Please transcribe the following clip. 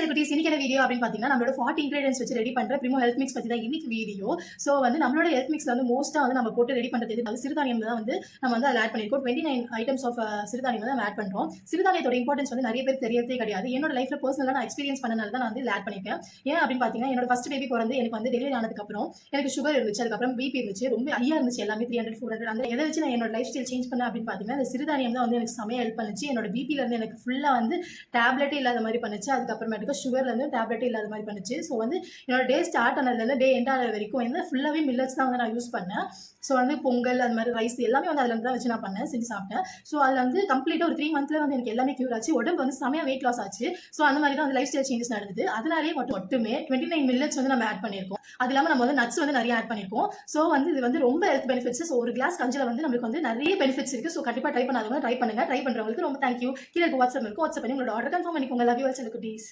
Celebrities இன்னைக்கு video அப்படின்னு பார்த்தீங்கன்னா நம்மளோட 40 இன்கிரீடியன்ஸ் வச்சு ரெடி பண்ற பிரிமோ ஹெல்த் மிக்ஸ் பத்தி தான் இன்னைக்கு வீடியோ. ஸோ வந்து நம்மளோட ஹெல்த் மிக்ஸ்ல வந்து மோஸ்ட்டாக வந்து நம்ம போட்டு ரெடி பண்ணுறது அது சிறுதானியம் தான் வந்து நம்ம வந்து அதில் ஆட் பண்ணியிருக்கோம். 29 ஐட்டம்ஸ் ஆஃப் சிறுதானியம் தான் ஆட் பண்ணுறோம். சிறுதானியத்தோட இம்பார்ட்டன்ஸ் வந்து நிறைய பேர் தெரியவே கிடையாது. என்னோட லைஃப்ல பர்சனலாக நான் எக்ஸ்பீரியன்ஸ் பண்ணனால தான் நான் வந்து ஆட் பண்ணியிருக்கேன். ஏன் அப்படின்னு பார்த்தீங்கன்னா என்னோட ஃபர்ஸ்ட் பேபி பிறந்து எனக்கு வந்து டெலிவரி ஆனதுக்கப்புறம் எனக்கு சுகர் இருந்துச்சு, அதுக்கப்புறம் பிபி இருந்துச்சு, ரொம்ப ஹையாக இருந்துச்சு, எல்லாமே 300 400. அந்த எதை வச்சு நான் என்னோட லைஃப் ஸ்டைல் சேஞ்ச் பண்ணேன் அப்படின்னு பார்த்தீங்கன்னா இந்த சிறுதானியம் தான் வந்து எனக்கு செமையாக ஹெல்ப் பண்ணுச்சு. என்னோட பிபில இருந்து எனக்கு ஃபுல்லாக வந்து டேப்லெட்டே இல்லாத மாதிரி பண்ணுச்சு. அதுக்கப்புறமேட்டுக்கு சுகர்லேருந்து டேப்லெட்டே இல்லாத மாதிரி பண்ணுச்சு. ஸோ வந்து என்னோட டே ஸ்டார்ட் ஆனதுலேருந்து டே எண்ட் ஆகிற வரைக்கும் வந்து ஃபுல்லாகவே மில்லட்ஸ் தான் வந்து நான் யூஸ் பண்ணேன். ஸோ வந்து பொங்கல் அது மாதிரி ரைஸ் எல்லாமே வந்து அதில் தான் வச்சு நான் பண்ணேன், செஞ்சு சாப்பிட்டேன். ஸோ அதில் வந்து கம்ப்ளீட்டாக ஒரு 3 மந்த்ல வந்து எனக்கு எல்லாமே க்யூர் ஆச்சு. உடம்பு வந்து செமையாக வெயிட் லாஸ் ஆச்சு. ஸோ அந்த மாதிரி தான் வந்து லைஃப் ஸ்டைல் சேஞ்சஸ் நடந்தது. அதனாலேயே மட்டுமே 29 மில்லட்ஸ் வந்து நம்ம ஆட் பண்ணியிருக்கோம். அது இல்லாமல் நம்ம வந்து நட்ஸ் வந்து நிறைய ஆட் பண்ணியிருக்கோம். ஸோ வந்து இது வந்து ரொம்ப ஹெல்த் பெனிஃபிட்ஸ். ஸோ ஒரு கிளாஸ் கஞ்சில் வந்து நம்மளுக்கு வந்து நிறைய பெனிஃபிட்ஸ் இருக்குது. ஸோ கண்டிப்பாக ட்ரை பண்ணாதவங்க ட்ரை பண்ணுங்க. ட்ரை பண்ணுறவங்களுக்கு ரொம்ப தேங்க்யூ. கீழே வாட்ஸ்அப் இருக்கும், வாட்ஸ்அப் பண்ணி உங்களோட ஆர்டர் கன்ஃபார்ம் பண்ணிக்கோங்க. Love you all செல்லக்குட்டீஸ்.